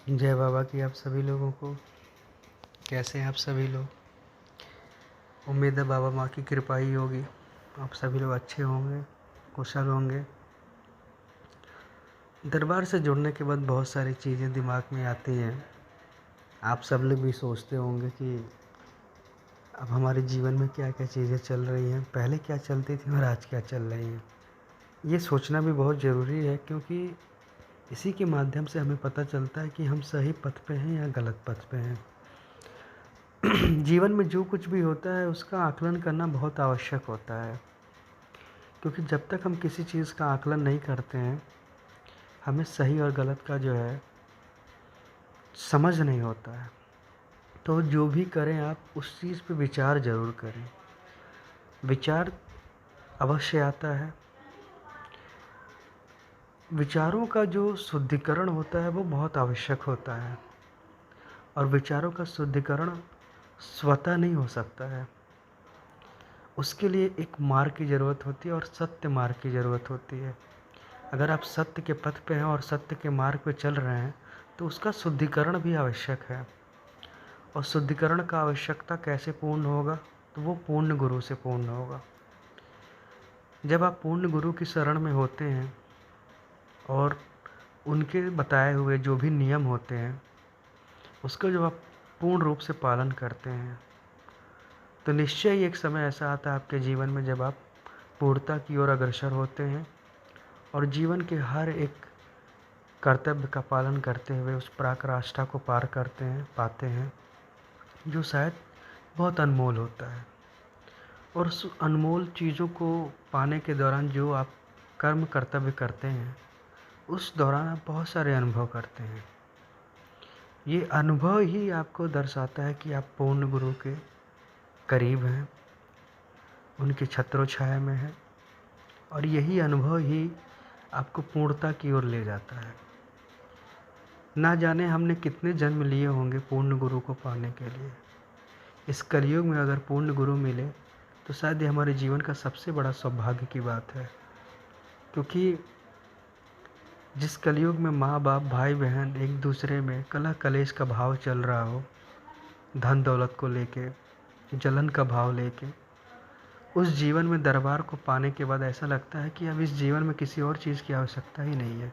जय बाबा की आप सभी लोगों को। कैसे हैं आप सभी लोग? उम्मीद है बाबा माँ की कृपा ही होगी, आप सभी लोग अच्छे होंगे, कुशल होंगे। दरबार से जुड़ने के बाद बहुत सारी चीज़ें दिमाग में आती हैं। आप सब लोग भी सोचते होंगे कि अब हमारे जीवन में क्या क्या चीज़ें चल रही हैं, पहले क्या चलती थी और आज क्या चल रही हैं। ये सोचना भी बहुत ज़रूरी है, क्योंकि इसी के माध्यम से हमें पता चलता है कि हम सही पथ पे हैं या गलत पथ पे हैं। जीवन में जो कुछ भी होता है उसका आकलन करना बहुत आवश्यक होता है, क्योंकि जब तक हम किसी चीज़ का आकलन नहीं करते हैं हमें सही और गलत का जो है समझ नहीं होता है। तो जो भी करें आप उस चीज़ पे विचार ज़रूर करें। विचार अवश्य आता है। विचारों का जो शुद्धिकरण होता है वो बहुत आवश्यक होता है, और विचारों का शुद्धिकरण स्वतः नहीं हो सकता है। उसके लिए एक मार्ग की ज़रूरत होती है और सत्य मार्ग की ज़रूरत होती है। अगर आप सत्य के पथ पे हैं और सत्य के मार्ग पे चल रहे हैं तो उसका शुद्धिकरण भी आवश्यक है। और शुद्धिकरण का आवश्यकता कैसे पूर्ण होगा? तो वो पूर्ण गुरु से पूर्ण होगा। जब आप पूर्ण गुरु की शरण में होते हैं और उनके बताए हुए जो भी नियम होते हैं उसका जब आप पूर्ण रूप से पालन करते हैं तो निश्चय ही एक समय ऐसा आता है आपके जीवन में जब आप पूर्णता की ओर अग्रसर होते हैं और जीवन के हर एक कर्तव्य का पालन करते हुए उस पराकाष्ठा को पार पाते हैं, जो शायद बहुत अनमोल होता है। और उस अनमोल चीज़ों को पाने के दौरान जो आप कर्म कर्तव्य करते हैं उस दौरान आप बहुत सारे अनुभव करते हैं। ये अनुभव ही आपको दर्शाता है कि आप पूर्ण गुरु के करीब हैं, उनके छत्रो छाया में हैं, और यही अनुभव ही आपको पूर्णता की ओर ले जाता है। ना जाने हमने कितने जन्म लिए होंगे पूर्ण गुरु को पाने के लिए। इस कलयुग में अगर पूर्ण गुरु मिले तो शायद ये हमारे जीवन का सबसे बड़ा सौभाग्य की बात है, क्योंकि जिस कलयुग में माँ बाप भाई बहन एक दूसरे में कलह कलेश का भाव चल रहा हो, धन दौलत को लेके, जलन का भाव लेके, उस जीवन में दरबार को पाने के बाद ऐसा लगता है कि अब इस जीवन में किसी और चीज़ की आवश्यकता ही नहीं है।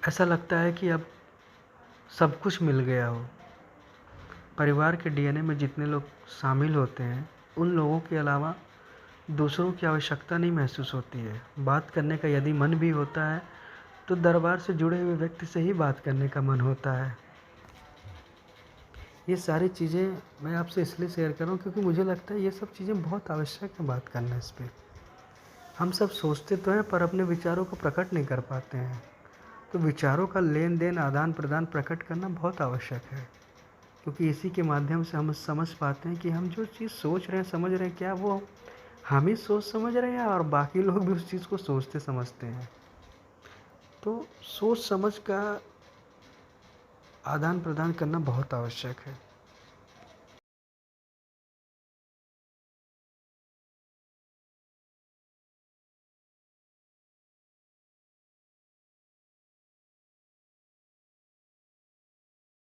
ऐसा लगता है कि अब सब कुछ मिल गया हो। परिवार के डीएनए में जितने लोग शामिल होते हैं उन लोगों के अलावा दूसरों की आवश्यकता नहीं महसूस होती है। बात करने का यदि मन भी होता है तो दरबार से जुड़े हुए व्यक्ति से ही बात करने का मन होता है। ये सारी चीज़ें मैं आपसे इसलिए शेयर कर रहा हूँ क्योंकि मुझे लगता है ये सब चीज़ें बहुत आवश्यक है बात करना इस पर। हम सब सोचते तो हैं पर अपने विचारों को प्रकट नहीं कर पाते हैं। तो विचारों का लेन देन आदान प्रदान प्रकट करना बहुत आवश्यक है, क्योंकि इसी के माध्यम से हम समझ पाते हैं कि हम जो चीज़ सोच रहे हैं समझ रहे हैं क्या वो हम ही सोच समझ रहे हैं और बाकी लोग भी उस चीज़ को सोचते समझते हैं। तो सोच समझ का आदान प्रदान करना बहुत आवश्यक है।